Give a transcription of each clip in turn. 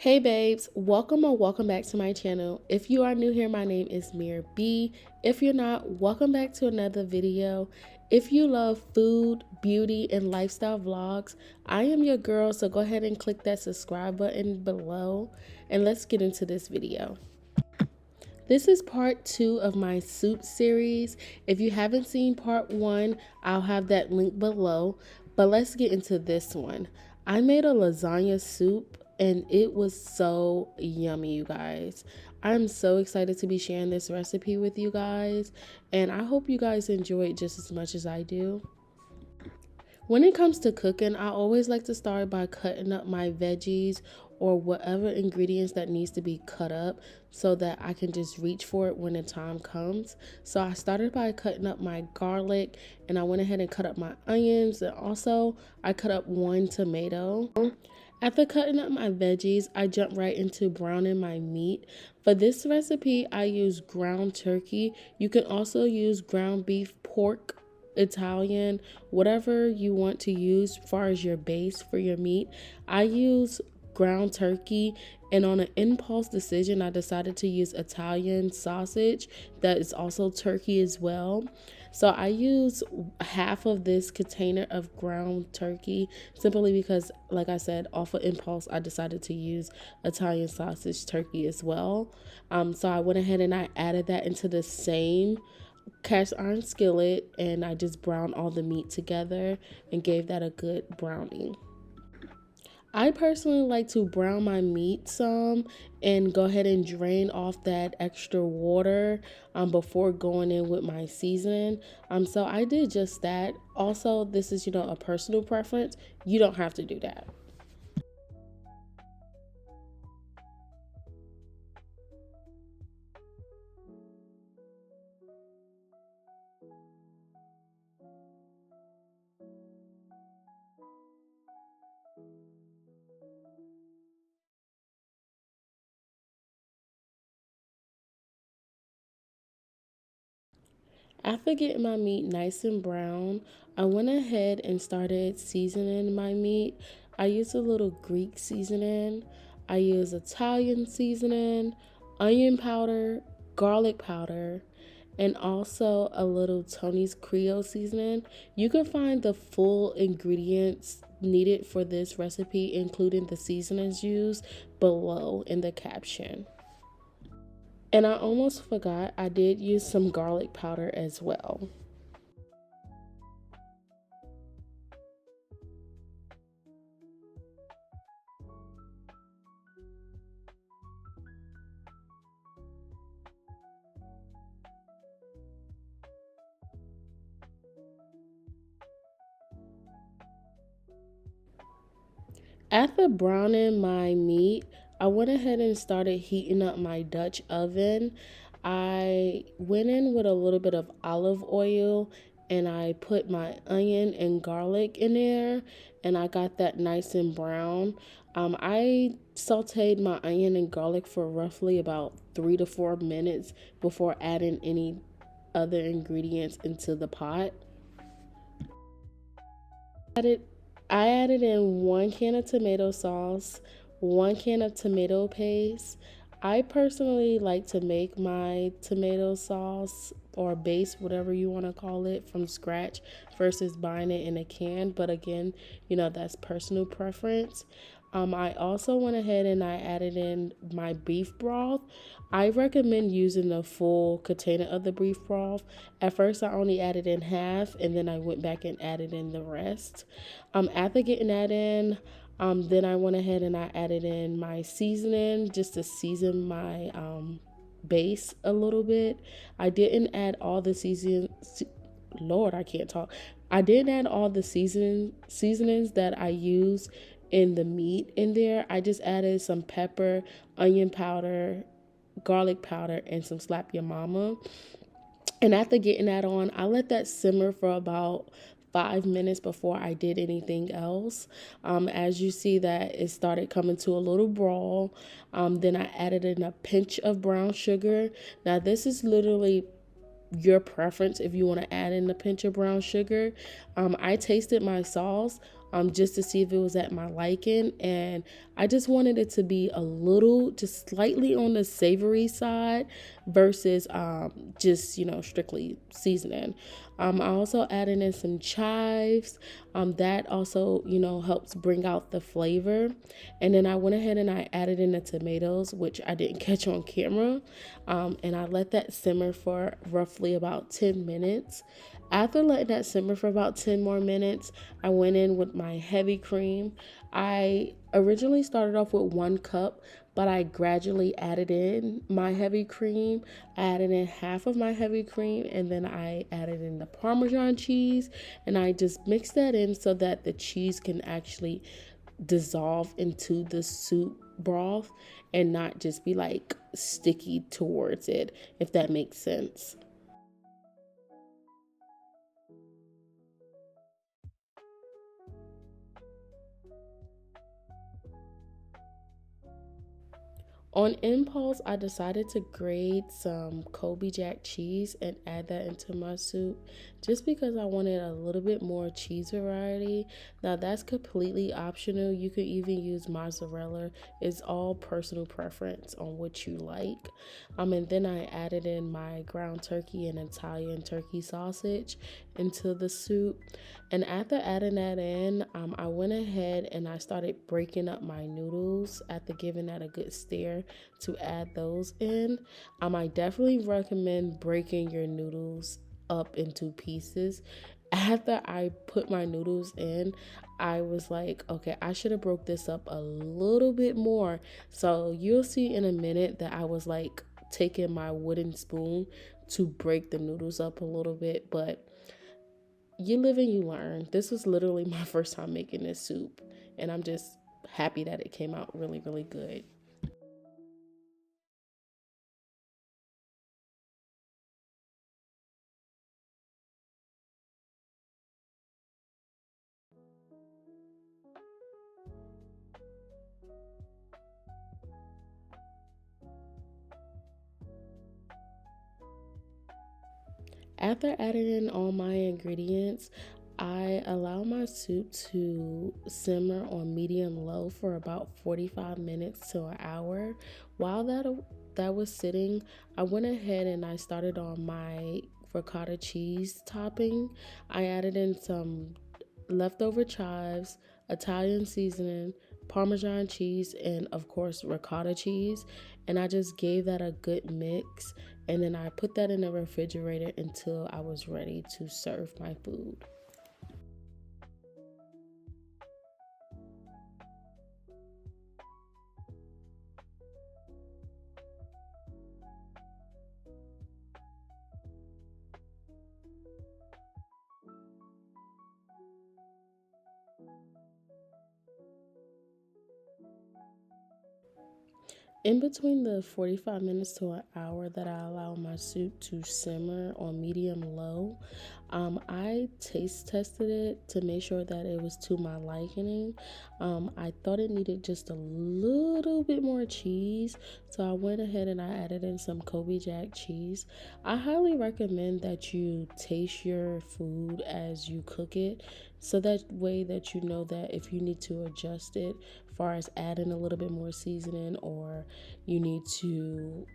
Hey babes, welcome or welcome back to my channel. If you are new here, my name is Mir B. If you're not, welcome back to another video. If you love food, beauty, and lifestyle vlogs, I am your girl, so go ahead and click that subscribe button below and let's get into this video. This is part 2 of my soup series. If you haven't seen part 1, I'll have that link below, but let's get into this one. I made a lasagna soup and it was so yummy, you guys. I'm so excited to be sharing this recipe with you guys, and I hope you guys enjoy it just as much as I do. When it comes to cooking, I always like to start by cutting up my veggies or whatever ingredients that needs to be cut up so that I can just reach for it when the time comes. So I started by cutting up my garlic, and I went ahead and cut up my onions, and also I cut up 1 tomato. After cutting up my veggies, I jump right into browning my meat. For this recipe, I use ground turkey. You can also use ground beef, pork, Italian, whatever you want to use as far as your base for your meat. I use ground turkey, and on an impulse decision, I decided to use Italian sausage that is also turkey as well. So I use half of this container of ground turkey simply because, like I said, off of impulse, I decided to use Italian sausage turkey as well. So I went ahead and I added that into the same cast iron skillet, and I just browned all the meat together and gave that a good browning. I personally like to brown my meat some and go ahead and drain off that extra water before going in with my seasoning. So I did just that. Also, this is, a personal preference. You don't have to do that. After getting my meat nice and brown, I went ahead and started seasoning my meat. I used a little Greek seasoning. I used Italian seasoning, onion powder, garlic powder, and also a little Tony's Creole seasoning. You can find the full ingredients needed for this recipe, including the seasonings used, below in the caption. And I almost forgot, I did use some garlic powder as well. After browning my meat, I went ahead and started heating up my Dutch oven. I went in with a little bit of olive oil and I put my onion and garlic in there, and I got that nice and brown. I sauteed my onion and garlic for roughly about 3 to 4 minutes before adding any other ingredients into the pot. added I added in 1 can of tomato sauce, 1 can of tomato paste. I personally like to make my tomato sauce or base, whatever you want to call it, from scratch versus buying it in a can. But again, that's personal preference. I also went ahead and I added in my beef broth. I recommend using the full container of the beef broth. At first, I only added in half, and then I went back and added in the rest. After getting that in, then I went ahead and I added in my seasoning just to season my base a little bit. I didn't add all the Lord, I can't talk. I didn't add all the seasonings that I use in the meat in there. I just added some pepper, onion powder, garlic powder, and some slap your mama. And after getting that on, I let that simmer for about 5 minutes before I did anything else. As you see that it started coming to a little brawl, then I added in a pinch of brown sugar. Now this is literally your preference if you want to add in a pinch of brown sugar. I tasted my sauce. just to see if it was at my liking. And I just wanted it to be a little, just slightly on the savory side versus just, strictly seasoning. I also added in some chives. That also, helps bring out the flavor. And then I went ahead and I added in the tomatoes, which I didn't catch on camera. And I let that simmer for roughly about 10 minutes. After letting that simmer for about 10 more minutes, I went in with my heavy cream. I originally started off with 1 cup, but I gradually added in my heavy cream. I added in half of my heavy cream, and then I added in the Parmesan cheese, and I just mixed that in so that the cheese can actually dissolve into the soup broth and not just be like sticky towards it, if that makes sense. On impulse, I decided to grate some Kobe Jack cheese and add that into my soup just because I wanted a little bit more cheese variety. Now, that's completely optional. You could even use mozzarella. It's all personal preference on what you like. And then I added in my ground turkey and Italian turkey sausage into the soup. And after adding that in, I went ahead and I started breaking up my noodles after giving that a good stir to add those in. I definitely recommend breaking your noodles up into pieces. After I put my noodles in, I was like, okay, I should have broke this up a little bit more. So you'll see in a minute that I was like taking my wooden spoon to break the noodles up a little bit, but you live and you learn. This was literally my first time making this soup, and I'm just happy that it came out really, really good. After adding in all my ingredients, I allow my soup to simmer on medium low for about 45 minutes to an hour. While that was sitting, I went ahead and I started on my ricotta cheese topping. I added in some leftover chives, Italian seasoning, Parmesan cheese, and of course, ricotta cheese. And I just gave that a good mix. And then I put that in the refrigerator until I was ready to serve my food. In between the 45 minutes to an hour that I allow my soup to simmer on medium low, I taste tested it to make sure that it was to my liking. I thought it needed just a little bit more cheese, so I went ahead and I added in some Kobe Jack cheese. I highly recommend that you taste your food as you cook it, so that way that you know that if you need to adjust it, far as adding a little bit more seasoning, or you need to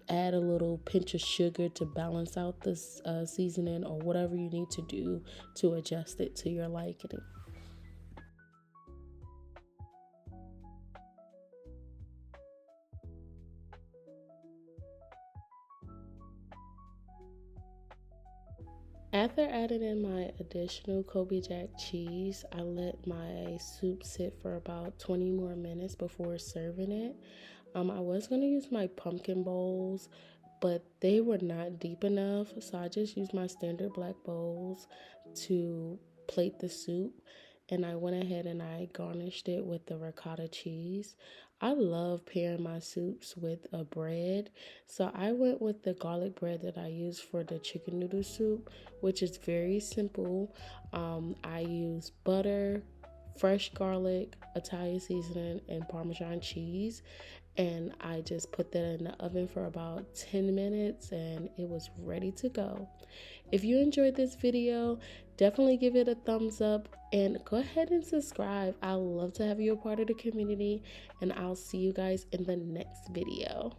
add a little pinch of sugar to balance out this seasoning, or whatever you need to do to adjust it to your liking. After adding in my additional Kobe Jack cheese, I let my soup sit for about 20 more minutes before serving it. I was going to use my pumpkin bowls, but they were not deep enough, so I just used my standard black bowls to plate the soup. And I went ahead and I garnished it with the ricotta cheese. I love pairing my soups with a bread, so I went with the garlic bread that I use for the chicken noodle soup, which is very simple. I use butter, fresh garlic, Italian seasoning, and Parmesan cheese. and I just put that in the oven for about 10 minutes and it was ready to go. If you enjoyed this video, definitely give it a thumbs up and go ahead and subscribe. I love to have you a part of the community, and I'll see you guys in the next video.